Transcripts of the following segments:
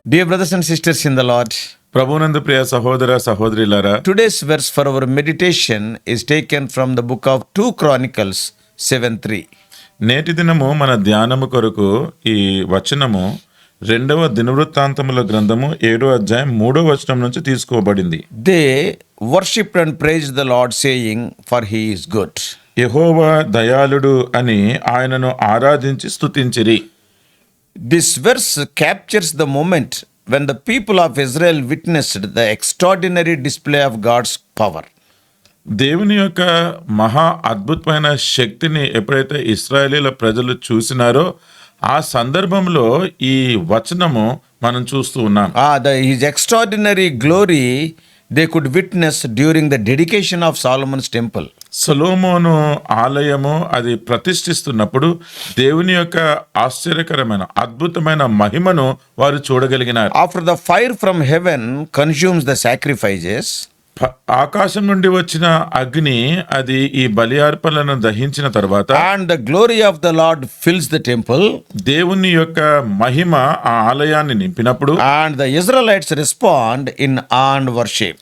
Dear brothers and sisters in the Lord, ప్రభునందు ప్రియ సహోదర సహోదరులారా, today's verse for our meditation is taken from the book of 2 Chronicles 7:3. నేటి దినము మన ధ్యానము కొరకు ఈ వచనము 2వ దినవృత్తాంతముల గ్రంథము 7వ అధ్యాయం 3వ వచనం నుంచి తీసుకోబడింది. They worshipped and praised the Lord, saying, "For he is good." యెహోవా దయాళుడు అని ఆయనను ఆరాధించి స్తుతించిరి. This verse captures the moment when the people of Israel witnessed the extraordinary display of God's power. దేవుని యొక్క మహా అద్భుతమైన శక్తిని ఎప్పుడైతే ఇశ్రాయేలీల ప్రజలు చూసినారో ఆ సందర్భంలో ఈ వచనము మనం చూస్తూ ఉన్నాం. His extraordinary glory they could witness during the dedication of Solomon's temple. సొలొమోను ఆలయము అది ప్రతిష్ఠిస్తున్నప్పుడు దేవుని యొక్క ఆశ్చర్యకరమైన అద్భుతమైన మహిమను వారు చూడగలిగినారు. After the fire from heaven consumes the sacrifices, ఆకాశం నుండి వచ్చిన అగ్ని అది ఈ బలి అర్పణలను దహించిన తర్వాత and the glory of the Lord fills the temple, దేవుని యొక్క మహిమ ఆ ఆలయాన్ని నింపినప్పుడు and the Israelites respond in awe and worship.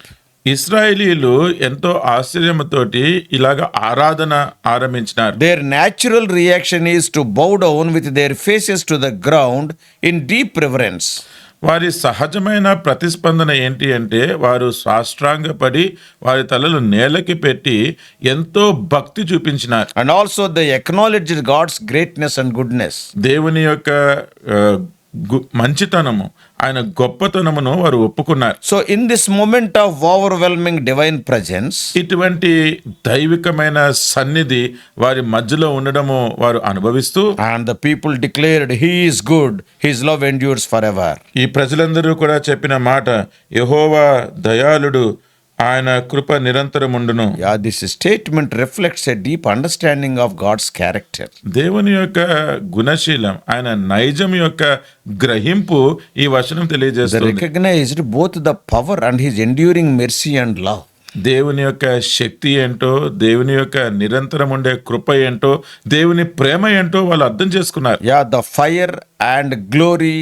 ఇశ్రాయేలీలు ఎంతో ఆశ్చర్యముతోటి ఇలాగ ఆరాధన ఆరంభించినారు. Their natural reaction is to bow down with their faces to the ground in deep reverence. వారి సహజమైన ప్రతిస్పందన ఏంటి అంటే వారు సాష్టాంగపడి వారి తలలు నేలకి పెట్టి ఎంతో భక్తి చూపించినారు. And also they acknowledged God's greatness and goodness. దేవుని యొక్క మంచితనము ఆయన గొప్పతనమును వారు ఒప్పుకున్నారు. So in this moment of overwhelming divine presence, ఇటువంటి దైవికమైన సన్నిధి వారి మధ్యలో ఉండడము వారు అనుభవిస్తూ, and the people declared, "He is good, his love endures forever." ఈ ప్రజలందరూ కూడా చెప్పిన మాట, యెహోవా దయాళుడు, ఆయన కృప నిరంతరముండును. This statement reflects a deep understanding of God's character. దేవుని యొక్క గుణశీలం, ఆయన నైజం యొక్క గ్రహింపు ఈ వచనం They తెలియజేస్తుంది. recognized both the power and his enduring mercy and love. దేవుని యొక్క శక్తి ఏంటో, దేవుని యొక్క నిరంతరం ఉండే కృప ఏంటో, దేవుని ప్రేమ ఏంటో వాళ్ళు అర్థం చేసుకున్నారు. The fire and glory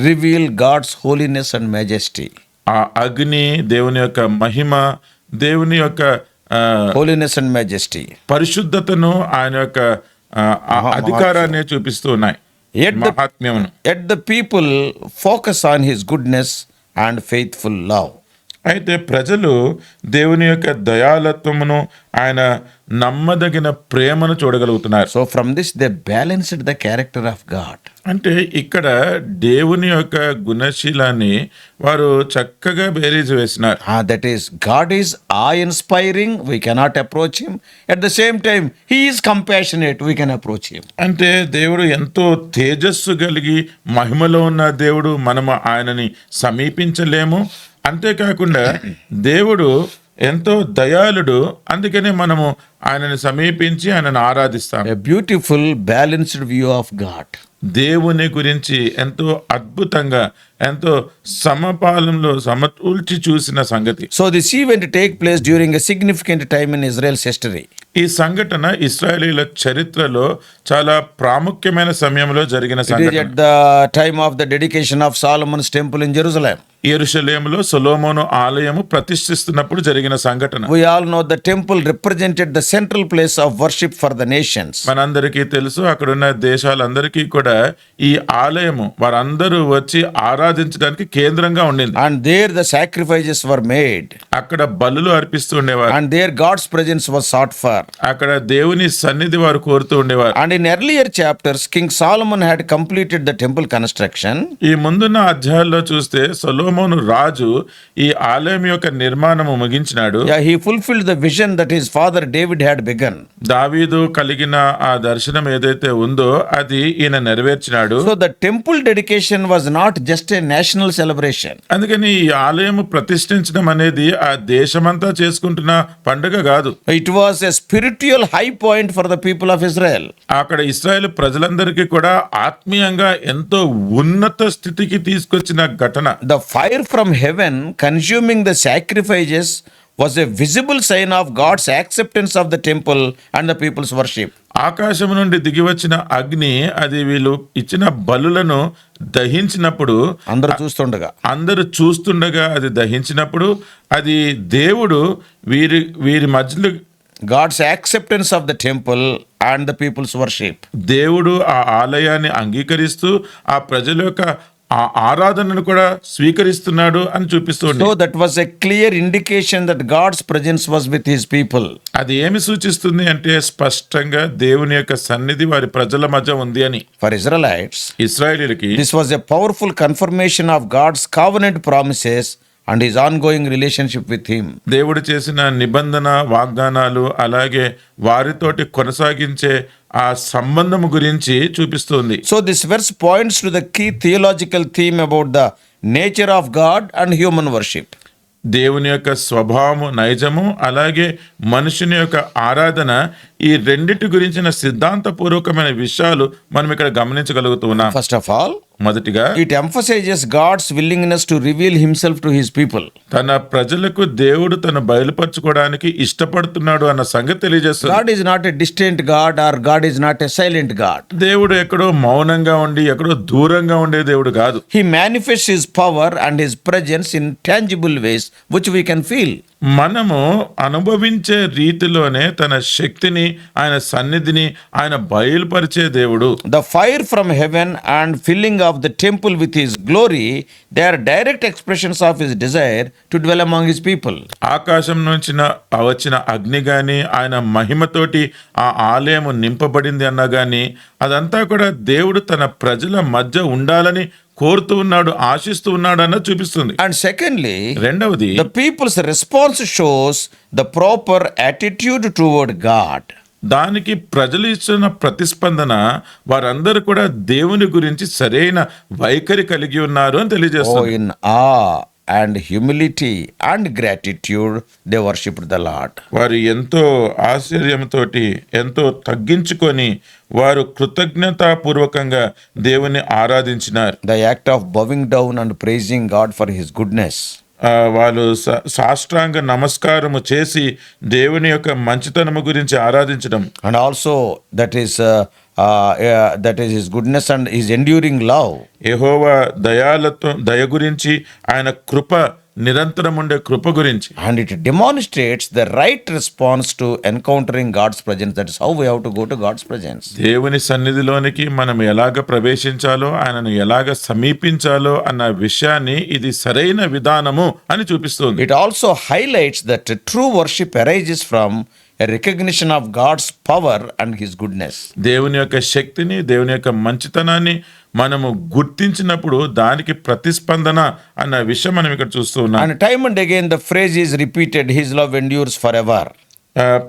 reveal God's holiness and majesty. ఆ అగ్ని దేవుని యొక్క మహిమ, దేవుని యొక్క Holiness and majesty. పరిశుద్ధతను, ఆయన యొక్క అధికారాన్ని చూపిస్తూ ఉన్నాయి. మహాత్మ్యమును. Yet the people focus on his goodness and faithful love. అయితే ప్రజలు దేవుని యొక్క దయాళత్వమును, ఆయన నమ్మదగిన ప్రేమను చూడగలుగుతున్నారు. So from this they balanced the character of God. అంటే ఇక్కడ దేవుని యొక్క గుణశీలాన్ని వారు చక్కగా బేరీజు వేసినారు. That is, God is awe-inspiring, we cannot approach him. At the same time, he is compassionate, we can approach him. అంటే దేవుడు ఎంతో తేజస్సు కలిగి మహిమలో ఉన్న దేవుడు, మనము ఆయనని సమీపించలేము. అంతేకాకుండా దేవుడు ఎంతో దయాళుడు, అందుకనే మనము ఆయనని సమీపించి ఆయనను ఆరాధిస్తాం. A beautiful balanced view of God. దేవుని గురించి ఎంతో అద్భుతంగా, ఎంతో సమపాలంలో సమతూల్చి చూసిన సంగతి. So this event take place during a significant time in Israel's history. ఈ సంఘటన ఇశ్రాయేలీల చరిత్రలో చాలా ప్రాముఖ్యమైన సమయంలో జరిగిన It is సంఘటన. at the time of the dedication of Solomon's temple in Jerusalem. యెరూషలేములో సొలొమోను ఆలయము ప్రతిష్ఠిస్తున్నప్పుడు జరిగిన సంఘటన. We all know the temple represented the central place of worship for the nations. మనందరికీ తెలుసు, అక్కడున్న దేశాలందరికీ కూడా ఈ ఆలయము వారందరూ వచ్చి ఆరాధించడానికి కేంద్రంగా ఉండింది. And there the sacrifices were made. అక్కడ బలులు అర్పిస్తూ ఉండేవారు. And there God's presence was sought for. అక్కడ దేవుని సన్నిధి వారు కోరుతూ ఉండేవారు. And in earlier chapters, King Solomon had completed the temple construction. ఈ ముందున్న అధ్యాయాల్లో చూస్తే సొలొమోను రాజు ఈ ఆలయం యొక్క నిర్మాణము ముగించినాడు. He fulfilled the vision that his father David had begun. దావీదు కలిగిన ఆ దర్శనం ఏదైతే ఉందో అది ఈయన నెరవేర్చినాడు. So the temple dedication was not just a national celebration. అందుకని ఈ ఆలయము ప్రతిష్ఠించడం అనేది ఆ దేశమంతా చేసుకుంటున్న పండుగ కాదు. It was a spiritual high point for the people of Israel. అక్కడ ఇశ్రాయేలు ప్రజలందరికీ కూడా ఆత్మీయంగా ఎంతో ఉన్నత స్థితికి తీసుకొచ్చిన ఘటన. The fire from heaven consuming the sacrifices was a visible sign of God's acceptance of the temple and the people's worship. ఆకాశం నుండి దిగి వచ్చిన అగ్ని అది వీళ్ళు ఇచ్చిన బలులను దహించినప్పుడు అందరూ చూస్తుండగా అది దహించినప్పుడు అది దేవుడు వీరి మధ్యలో God's acceptance of the temple and the people's worship. దేవుడు ఆ ఆలయాన్ని అంగీకరిస్తూ ఆ ప్రజల యొక్క ఆ ఆరాధనను కూడా స్వీకరిస్తున్నాడు అని చూపిస్తుంది. So that was a clear indication that God's presence was with his people. అది ఏమి సూచిస్తుంది అంటే స్పష్టంగా దేవుని యొక్క సన్నిధి వారి ప్రజల మధ్య ఉంది అని. For Israelites, ఇశ్రాయేలీయులకి this was a powerful confirmation of God's covenant promises and his ongoing relationship with him. దేవుడు చేసిన నిబంధన వాగ్దానాలు అలాగే వారితోటి కొనసాగించే ఆ సంబంధము గురించి చూపిస్తుంది. So this verse points to the key theological theme about the nature of God and human worship. దేవుని యొక్క స్వభావము నైజము అలాగే మనుషుని యొక్క ఆరాధన ఈ రెండిటి గురించిన సిద్ధాంతపూర్వకమైన విషయాలు మనం ఇక్కడ గమనించగలుగుతున్నాం. First of all, మొదటిగా it emphasizes God's willingness to reveal himself to his people. తన ప్రజలకు దేవుడు తన బయలుపరచుకోవడానికి ఇష్టపడుతున్నాడు అన్న సంగతి తెలియజేస్తుంది. God is not a distant God or God is not a silent God. దేవుడు ఎక్కడో మౌనంగా ఉండి ఎక్కడో దూరంగా ఉండే దేవుడు కాదు. He manifests his power and his presence in tangible ways which we can feel. మనము అనుభవించే రీతిలోనే తన శక్తిని ఆయన సన్నిధిని ఆయన బయలుపరిచే దేవుడు. The fire from heaven and filling of the temple with his glory, they are direct expressions of his desire to dwell among his people. ఆకాశం నుంచి వచ్చిన అగ్ని గాని ఆయన మహిమతోటి ఆ ఆలయము నింపబడింది అన్నా గాని అదంతా కూడా దేవుడు తన ప్రజల మధ్య ఉండాలని కోరుతూ ఉన్నాడు ఆశిస్తూ ఉన్నాడు అన్న చూపిస్తుంది. And secondly, రెండవది the people's response shows the proper attitude toward God. దానికి ప్రజలు ఇచ్చిన ప్రతిస్పందన వారందరూ కూడా దేవుని గురించి సరైన వైఖరి కలిగి ఉన్నారు అని తెలియజేస్తుంది. In awe and humility and gratitude they worshipped the Lord. వారు ఎంతో ఆశ్చర్యంతోటి ఎంతో తగ్గించుకొని వారు కృతజ్ఞతాపూర్వకంగా దేవుని ఆరాధించినారు. The act of bowing down and praising God for his goodness. వాళ్ళు సాష్టాంగ నమస్కారము చేసి దేవుని యొక్క మంచితనము గురించి ఆరాధించడం. And also that is his goodness and his enduring love. యెహోవా దయ గురించి ఆయన కృప నిరంతరం ఉండే కృప గురించి. And it demonstrates the right response to encountering God's presence. That is how we have to go to God's presence. దేవుని సన్నిధిలోనికి మనం ఎలాగ ప్రవేశించాలో ఆయనను ఎలాగ సమీపించాలో అన్న విషయాన్ని ఇది సరైన విధానము అని చూపిస్తుంది. It also highlights that true worship arises from a recognition of God's power and his goodness. దేవుని యొక్క శక్తిని దేవుని యొక్క మంచితనాన్ని మనము గుర్తించినప్పుడు దానికి ప్రతిస్పందన అన్న విషయం మనం ఇక్కడ చూస్తూ ఉన్నాం. And time and again the phrase is repeated, his love endures forever.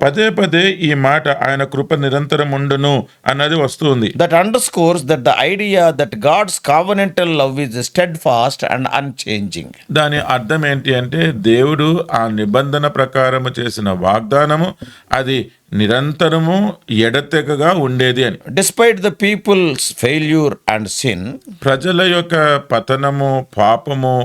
పదే పదే ఈ మాట ఆయన కృప నిరంతరం ఉండును అన్నది వస్తుంది. That underscores that the idea that God's covenantal love is steadfast and unchanging. దాని అర్థం ఏంటి అంటే దేవుడు ఆ నిబంధన ప్రకారము చేసిన వాగ్దానము అది నిరంతరము ఎడతెగగా ఉండేది అని. Despite the people's failure and sin, ప్రజల యొక్క పతనము పాపము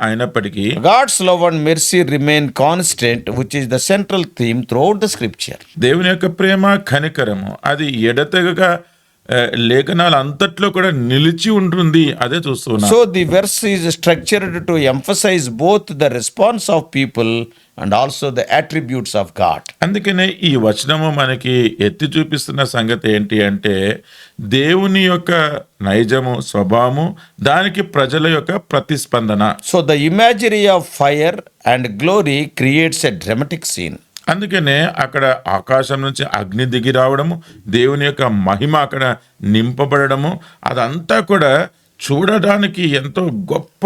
అయినప్పటికీ God's love and mercy remain constant, which is the central theme throughout the scripture. దేవుని యొక్క ప్రేమ కనికరము అది ఎడతెగగా లేఖనాలు అంతట్లో కూడా నిలిచి ఉంటుంది అదే చూస్తున్నాం. So the verse is structured to emphasize both the response of people and also the attributes of God. అందుకనే ఈ వచనము మనకి ఎత్తి చూపిస్తున్న సంగతి ఏంటి అంటే దేవుని యొక్క నైజము స్వభావము దానికి ప్రజల యొక్క ప్రతిస్పందన. So the imagery of fire and glory creates a dramatic scene. అందుకనే అక్కడ ఆకాశం నుంచి అగ్ని దిగి రావడము దేవుని యొక్క మహిమ అక్కడ నింపబడము అదంతా కూడా చూడడానికి ఎంతో గొప్ప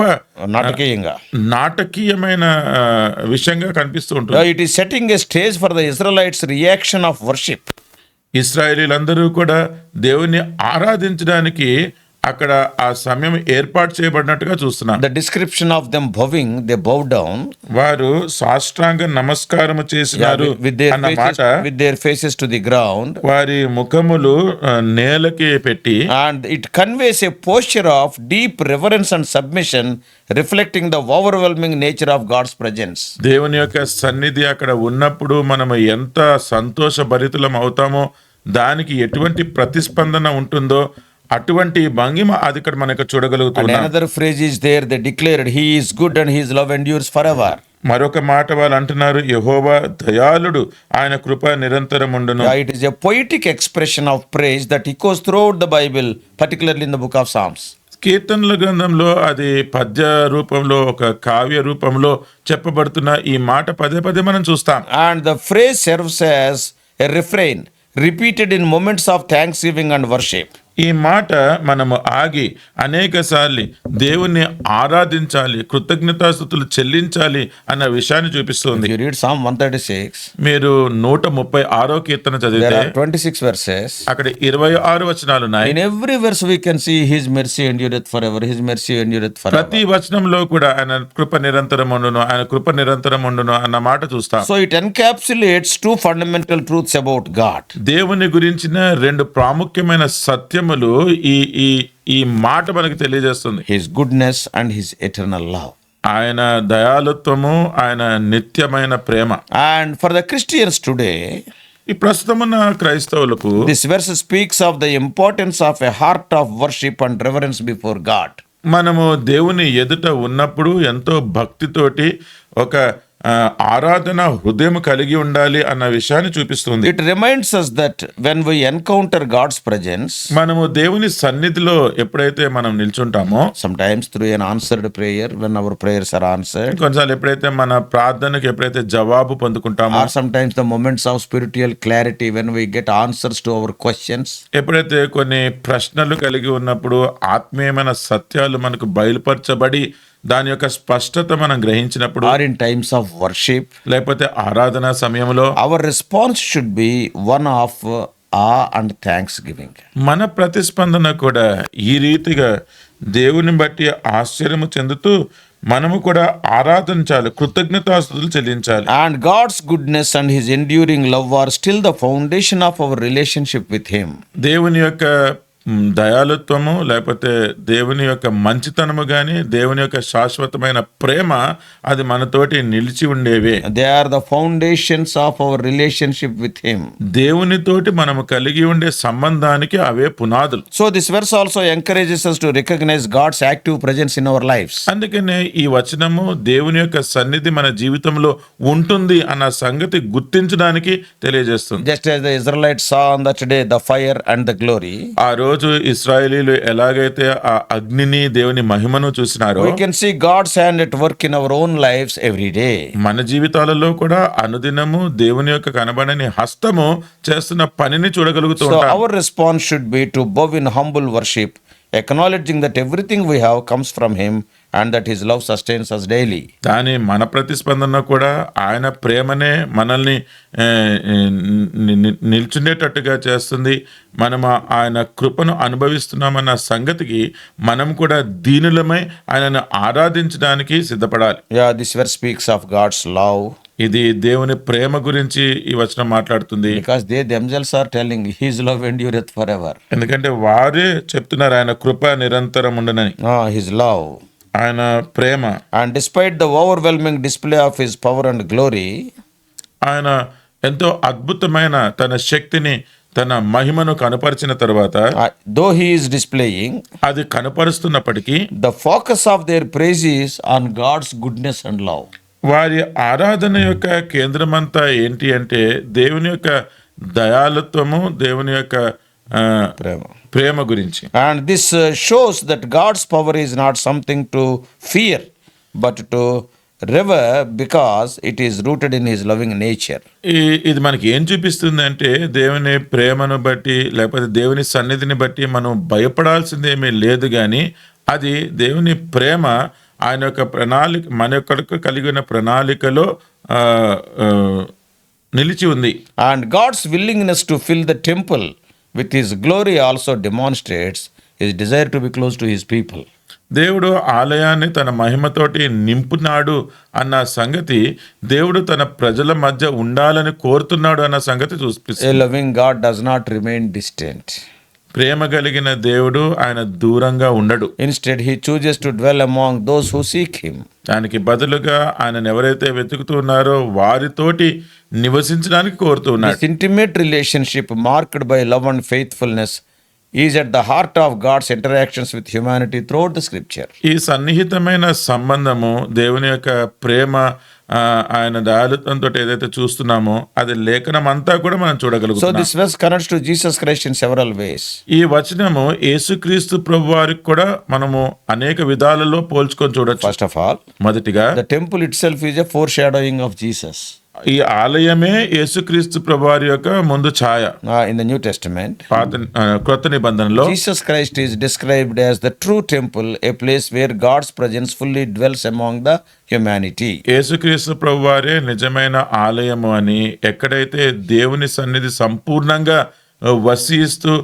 నాటకీయమైన విషయంగా కనిపిస్తూ ఉంటుంది. It is setting a stage for the Israelites' reaction of worship. ఇశ్రాయేలీలందరూ కూడా దేవుని ఆరాధించడానికి అక్కడ ఆ సమయం ఏర్పాటు చేయబడినట్టుగా చూస్తున్నాం. The description of them bowing, they bow down. వారు సాష్టాంగ నమస్కారము చేసినారు అన్న మాట with their faces to the ground. వారి ముఖములు నేలకి పెట్టి. And it conveys a posture of deep reverence and submission, reflecting the overwhelming nature of God's presence. దేవుని యొక్క సన్నిధి అక్కడ ఉన్నప్పుడు మనము ఎంత సంతోషభరితులం అవుతామో దానికి ఎటువంటి ప్రతిస్పందన ఉంటుందో అటువంటి భంగిమ అది ఇక్కడ మనకు And చూడగలుగుతున్నాం. another phrase is there, they declared, He is good and His love endures forever. మరొక మాట వాళ్ళు అంటున్నారు, యెహోవా దయాళుడు, ఆయన కృప నిరంతరం ఉండును. Yeah, it is a poetic expression of praise that echoes throughout the Bible, particularly in the book of Psalms. కీర్తనల గ్రంథంలో అది పద్య రూపంలో, ఒక కావ్య రూపంలో చెప్పబడుతున్న ఈ మాట పదే పదే మనం చూస్తాం. And the phrase serves as a refrain, repeated in moments of thanksgiving and worship. ఈ మాట మనము ఆగి అనేక సార్లు దేవుణ్ణి ఆరాధించాలి, కృతజ్ఞతాస్తుతులు చెల్లించాలి అన్న విషయాన్ని చూపిస్తుంది. If you read Psalm 136, మీరు 136వ కీర్తన there చదివితే are 26 verses. అక్కడ 26 వచనాలు ఉన్నాయి. In every verse we can see His mercy endureth forever, His mercy endureth forever. ప్రతి వచనంలో కూడా ఆయన కృప నిరంతరం ఉండును, ఆయన కృప నిరంతరం ఉండును అన్న మాట చూస్తాం. So it encapsulates two fundamental truths about God. దేవుని గురించిన రెండు ప్రాముఖ్యమైన సత్యములు ఈ ఈ ఈ మాట మనకు తెలియజేస్తుంది. His goodness and His eternal love. ఆయన దయాళుత్వము, ఆయన నిత్యమైన ప్రేమ. And for the Christians today, ఈ ప్రస్తుతమున్న క్రైస్తవులకు this verse speaks of the importance of a heart of worship and reverence before God. మనము దేవుని ఎదుట ఉన్నప్పుడు ఎంతో భక్తితోటి ఒక ఆరాధన హృదయం కలిగి ఉండాలి అన్న విషయాన్ని చూపిస్తుంది. It reminds us that when we encounter God's presence, మనము దేవుని సన్నిధిలో ఎప్పుడైతే మనం నిల్చుంటామో, sometimes through an answered prayer, when our prayers are answered, కొన్నిసార్లు ఎప్పుడైతే మన ప్రార్థనకు ఎప్పుడైతే జవాబు పొందుకుంటామో, or sometimes the moments of spiritual clarity when we get answers to our questions, ఎప్పుడైతే కొన్ని ప్రశ్నలు కలిగి ఉన్నప్పుడు ఆత్మీయమైన సత్యాలు మనకు బయలుపరచబడి దాని యొక్క స్పష్టత మనం గ్రహించినప్పుడు, or in times of worship, లేకపోతే ఆరాధన సమయంలో our response should be one of awe and thanksgiving. మన ప్రతిస్పందన కూడా ఈ రీతిగా దేవుని బట్టి ఆశ్చర్యము చెందుతూ మనము కూడా ఆరాధించాలి, కృతజ్ఞతాస్తుతులు చెల్లించాలి. And God's goodness and His enduring love are still the foundation of our relationship with Him. దేవుని యొక్క దయాళుత్వము, లేకపోతే దేవుని యొక్క మంచితనము గాని, దేవుని యొక్క శాశ్వతమైన ప్రేమ అది మనతోటి నిలిచి ఉండేవే. They are the foundations of our relationship with Him. దేవునితోటి మనము కలిగి ఉండే సంబంధానికి అవే పునాదులు. So this verse also encourages us to recognize God's active presence in our lives. అందుకనే ఈ వచనము దేవుని యొక్క సన్నిధి మన జీవితంలో ఉంటుంది అన్న సంగతి గుర్తించడానికి తెలియజేస్తుంది. Just as the Israelites saw on that day the fire and the glory, ఆ రోజు ఇశ్రాయేలీలు ఎలాగైతే ఆ అగ్నిని, దేవుని మహిమను చూసినారో, we can see God's hand at work in our own lives every day. మన జీవితాలలో కూడా అనుదినము దేవుని యొక్క కనబడని హస్తము చేస్తున్న పనిని చూడగలుగుతూ So ఉంటాం. our response should be to bow in humble worship, acknowledging that everything we have comes from Him and that His love sustains us daily. కానీ మన ప్రతిస్పందన కూడా ఆయన ప్రేమనే మనల్ని నిల్చుండేటట్టుగా చేస్తుంది. మనం ఆయన కృపను అనుభవిస్తున్నామన్న సంగతికి మనం కూడా దీనులమై ఆయనను ఆరాధించడానికి సిద్ధపడాలి. Yeah, this verse speaks of God's love ఇది దేవుని ప్రేమ గురించి ఈ వచనం మాట్లాడుతుంది. because they themselves are telling His love endureth forever. ఎందుకంటే వారే చెప్తున్నారు ఆయన కృప నిరంతరం ఉండనని, His love. ఆయన ప్రేమ. And despite the overwhelming display of His power and glory, ఆయన ఎంతో అద్భుతమైన తన శక్తిని, తన మహిమను కనపరిచిన తర్వాత, though He is displaying, అది కనపరుస్తున్నప్పటికీ the focus of their praise is on God's goodness and love. వారి ఆరాధన యొక్క కేంద్రమంతా ఏంటి అంటే దేవుని యొక్క దయాళుత్వము, దేవుని యొక్క ప్రేమ గురించి. And this shows that God's power is not something to fear, but to revere because it is rooted in His loving nature. ఇది మనకి ఏం చూపిస్తుంది అంటే దేవుని ప్రేమను బట్టి, లేకపోతే దేవుని సన్నిధిని బట్టి మనం భయపడాల్సిందేమీ లేదు, కానీ అది దేవుని ప్రేమ ఆయన యొక్క ప్రణాళిక, మన యొక్క కలిగిన ప్రణాళికలో నిలిచి ఉంది. And God's willingness to fill the temple with His glory also demonstrates His desire to be close to His people. దేవుడు ఆలయాన్ని తన మహిమతోటి నింపున్నాడు అన్న సంగతి, దేవుడు తన ప్రజల మధ్య ఉండాలని కోరుతున్నాడు అన్న సంగతి చూపిస్తుంది. A loving God does not remain distant. ప్రేమ కలిగిన దేవుడు ఆయన దూరంగా ఉండడు. Instead, he chooses to dwell among those who seek him. దానికి బదులుగా ఆయనను ఎవరైతే వెతుకుతున్నారో వారితోటి నివసించడానికి కోరుతున్నాడు. This intimate relationship, marked by love and faithfulness, is at the heart of God's interactions with humanity throughout the scripture. ఈ సన్నిహితమైన సంబంధము దేవుని యొక్క ప్రేమ ఆయన దయాళుత్వంతో ఏదైతే చూస్తున్నామో అది లేఖనం అంతా కూడా మనం So చూడగలుగుతాం. this verse connects to Jesus Christ in several ways. ఈ వచనము యేసుక్రీస్తు ప్రభు వారికి కూడా మనము అనేక విధాలలో పోల్చుకొని చూడొచ్చు. First of all, మొదటిగా the temple itself is a foreshadowing of Jesus. ఈ ఆలయమే యేసుక్రీస్తు ప్రభు వారి యొక్క ముందు ఛాయ. In the New Testament, క్రొత్త నిబంధనలో Jesus Christ is described as the true temple, a place where God's presence fully dwells among the humanity. యేసుక్రీస్తు ప్రభు వారే నిజమైన ఆలయము అని, ఎక్కడైతే దేవుని సన్నిధి సంపూర్ణంగా వసిస్తూ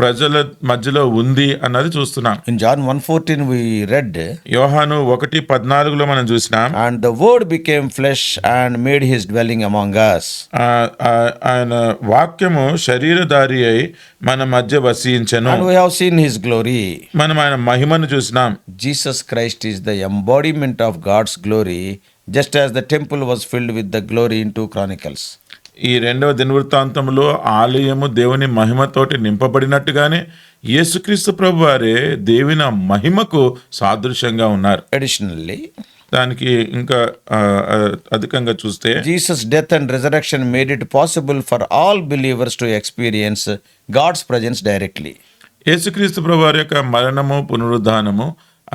ప్రజల మధ్యలో ఉంది అన్నది చూస్తున్నాం. In John 1:14 we read, యోహాను 1:14 మనం చూసినాం. and the word became flesh and made his dwelling among us. ఆయన వాక్యము శరీరధారి అయి మన మధ్య వసించెను. And we have seen his glory. మనం ఆయన మహిమను చూసినాం. Jesus Christ is the embodiment of God's glory, just as the temple was filled with the glory in 2 Chronicles. ఈ రెండవ దినవృత్తాంతంలో ఆలయము దేవుని మహిమతోటి నింపబడినట్టుగానే యేసుక్రీస్తు ప్రభు వారే దేవుని మహిమకు సాదృశ్యంగా ఉన్నారు. Additionally, దానికి ఇంకా అధికంగా చూస్తే Jesus' death and resurrection made it possible for all believers to experience God's presence directly. యేసుక్రీస్తు ప్రభు వారి యొక్క మరణము పునరుద్ధానము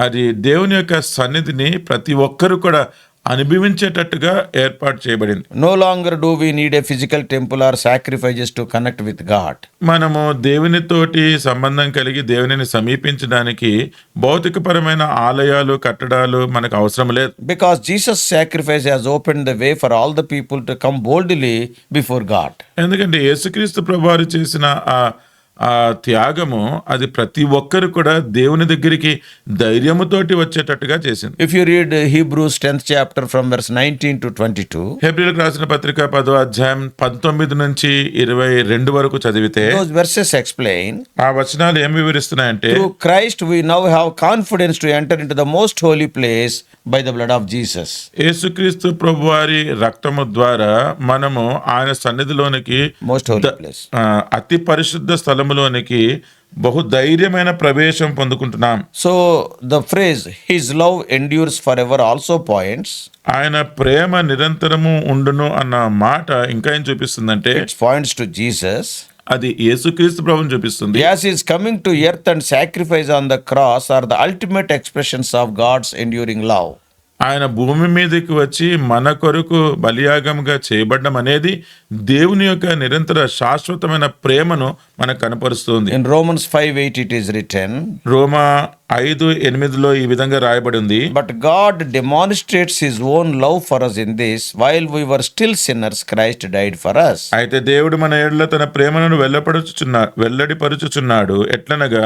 అది దేవుని యొక్క సన్నిధిని ప్రతి ఒక్కరు కూడా అనుభవించేటట్టుగా ఏర్పాటు చేయబడింది. No longer do we need a physical temple or sacrifices to connect with God. మనము దేవునితోటి సంబంధం కలిగి దేవునిని సమీపించడానికి భౌతికపరమైన ఆలయాలు కట్టడాలు మనకు అవసరం లేదు. Because Jesus' sacrifice has opened the way for all the people to come boldly before God. ఎందుకంటే యేసుక్రీస్తు ప్రభువారు చేసిన ఆ త్యాగము అది ప్రతి ఒక్కరు కూడా దేవుని దగ్గరికి ధైర్యముతోటి వచ్చేటట్టుగా చేసింది. If you read Hebrews 10th chapter from verse 19 to 22, హెబ్రీయులకు రాసిన పత్రిక 10వ అధ్యాయం 19 నుంచి 22 వరకు చదివితే those verses explain, ఆ వచనాలు ఏం వివరిస్తున్నాయంటే, through Christ we now have confidence to enter into the most holy place by the blood of Jesus. యేసుక్రీస్తు ప్రభువారి రక్తము ద్వారా మనము ఆయన సన్నిధిలోనికి Most holy place. అతి పరిశుద్ధ స్థలములోనికి బహు ధైర్యమైన ప్రవేశం పొందుకుంటున్నాం. So the phrase his love endures forever also points, ఆయన ప్రేమ నిరంతరము ఉండును అన్న మాట ఇంకా ఏం చూపిస్తుందంటే, it points to Jesus. అది యేసుక్రీస్తు ప్రభువుని చూపిస్తుంది. As he is coming to earth and sacrifice on the cross are the ultimate expressions of God's enduring love. ఆయన భూమి మీదకి వచ్చి మన కొరకు బలియాగంగా చేయబడ్డం అనేది దేవుని యొక్క నిరంతర శాశ్వతమైన ప్రేమను మనకు కనపరుస్తుంది. In Romans 5:8 it is written, రోమా 5:8 ఈ విధంగా రాయబడి ఉంది. but God demonstrates his own love for us in this, while we were still sinners Christ died for us. అయితే దేవుడు మన ఏళ్ల తన ప్రేమను వెల్లడిపరుచుచున్నాడు. ఎట్లనగా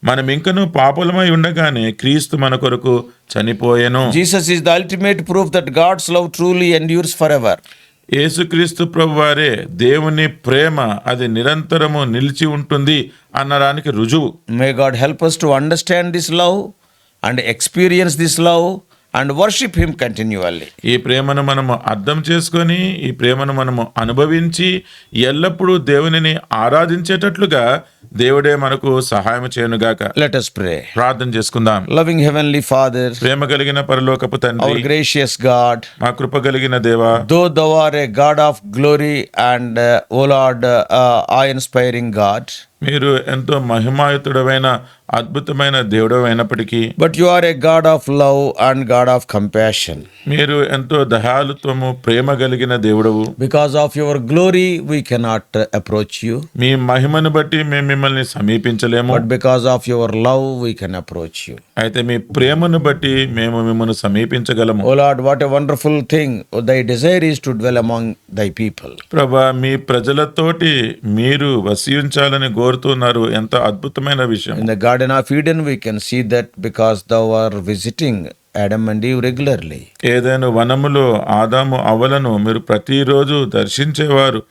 మనం ఇంకనూ పాపులమై ఉండగానే క్రీస్తు మన కొరకు చనిపోయెను. Jesus is the ultimate proof that God's love truly endures forever. యేసుక్రీస్తు ప్రభువారే దేవుని ప్రేమ అది నిరంతరము నిలిచి ఉంటుంది అన్నదానికి రుజువు. May God help us to understand this love and experience this love and worship him continually. ఈ ప్రేమను మనము అర్థం చేసుకొని ఈ ప్రేమను మనము అనుభవించి ఎల్లప్పుడూ దేవునిని ఆరాధించేటట్లుగా దేవుడే మనకు సహాయం చేయనుగాక. Let us pray. ప్రార్థన చేసుకుందాం. Loving heavenly Father, ప్రేమ కలిగిన పరలోకపు our తండ్రి, gracious God, మా కృప కలిగిన దేవా, though thou art a God of glory and O Lord, awe-inspiring God, మీరు ఎంతో మహిమాయుతుడమైన అద్భుతమైన దేవుడు అయినప్పటికీ, but you are a God of love and God of compassion. మీరు ఎంతో దయాళుత్వము ప్రేమ కలిగిన దేవుడవు. Because of your glory we cannot approach you, మీ మహిమను బట్టి మేము మిమ్మల్ని సమీపించలేము. but because of your love we can approach you. అయితే మీ ప్రేమను బట్టి మేము మిమ్మల్ని సమీపించగలము. O Lord, what a wonderful thing. Thy desire is to dwell among thy people. ప్రభా, మీ ప్రజలతోటి మీరు వసించాలని కోరుతున్నారు. ఎంత అద్భుతమైన విషయం. In the Garden of Eden we can see that because thou are visiting Adam and Eve regularly. ఏదైనా వనములో ఆదాము అవ్వలను మీరు ప్రతిరోజు దర్శించేవారు.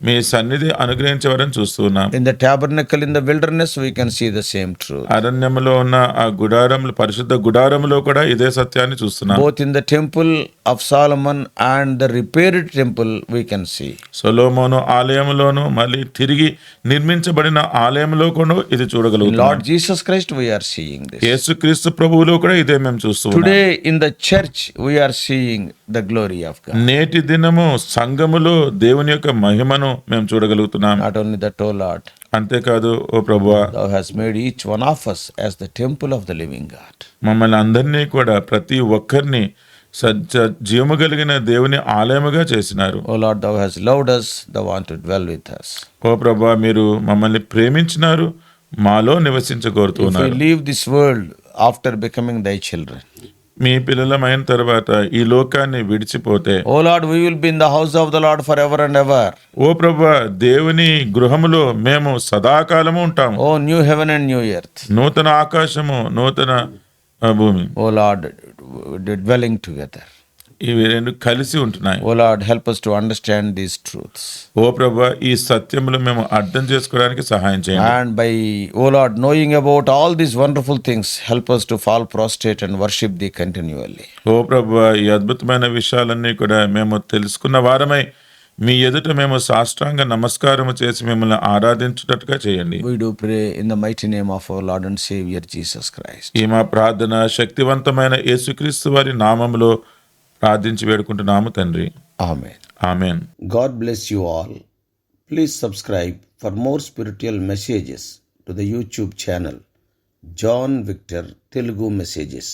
మీ సన్నిధి అనుగ్రహించేవారని చూస్తూ ఉన్నాం. In the tabernacle in the wilderness, we can see the same truth. అరణ్యములో ఉన్న ఆ గుడారములు, పరిశుద్ధ గుడారములో కూడా ఇదే సత్యాన్ని చూస్తున్నాం. Both in the temple of Solomon and the repaired temple, we can see. సొలొమోను ఆలయములోను మళ్ళీ తిరిగి నిర్మించబడిన ఆలయంలో కూడా ఇది చూడగలుగుతాం. Lord Jesus Christ, we are seeing this. యేసుక్రీస్తు ప్రభువులో కూడా ఇదే మేము చూస్తున్నాం. Today in the church, we are seeing the glory of God. నేటి దినము సంఘములో దేవుని యొక్క మహిమను మేము చూడగలుగుతున్నాం. Not only that, O Lord, అంతేకాదు ఓ ప్రభువా, Thou hast made each one of us as the temple of the living God. మమ్మల్ని అందరినీ కూడా ప్రతి ఒక్కరిని జీవము కలిగిన దేవుని ఆలయముగా చేసినారు. O Lord, Thou hast loved us, Thou want to dwell with us. ఓ ప్రభువా, మీరు మమ్మల్ని ప్రేమించినారు, మాలో If we నివసించగోరుతున్నారు. leave this world after becoming Thy children, మీ పిల్లలమైన తర్వాత ఈ లోకాన్ని విడిచిపోతే, O Lord, we will be in the house of the Lord forever and ever. ఓ ప్రభువా, దేవుని గృహములో మేము సదాకాలము ఉంటాము. Oh, new heaven and new earth. నూతన ఆకాశము, నూతన భూమి, O Lord, dwelling together. ఇవి రెండు కలిసి ఉంటున్నాయి. O Lord, help us to understand these truths. ఓ ప్రభువా, ఈ సత్యములు మేము అర్థం చేసుకోవడానికి సహాయం చేయండి. And by, O Lord, knowing about all these wonderful things, help us to fall prostrate and worship Thee continually. ఓ ప్రభువా, ఈ అద్భుతమైన విషయాలన్నీ కూడా మేము తెలుసుకున్న వారమై మీ ఎదుట మేము సాష్టాంగ నమస్కారము చేసి మిమ్మల్ని ఆరాధించుటట్టుగా చేయండి. We do pray in the mighty name of our Lord and Savior Jesus Christ. ఈ మా ప్రార్థన శక్తివంతమైన యేసుక్రీస్తు వారి నామములో ప్రార్థించి వేడుకుంటున్నాము తండ్రి. Amen. Amen. God bless you all. Please subscribe for more spiritual messages to the YouTube channel John Victor Telugu Messages.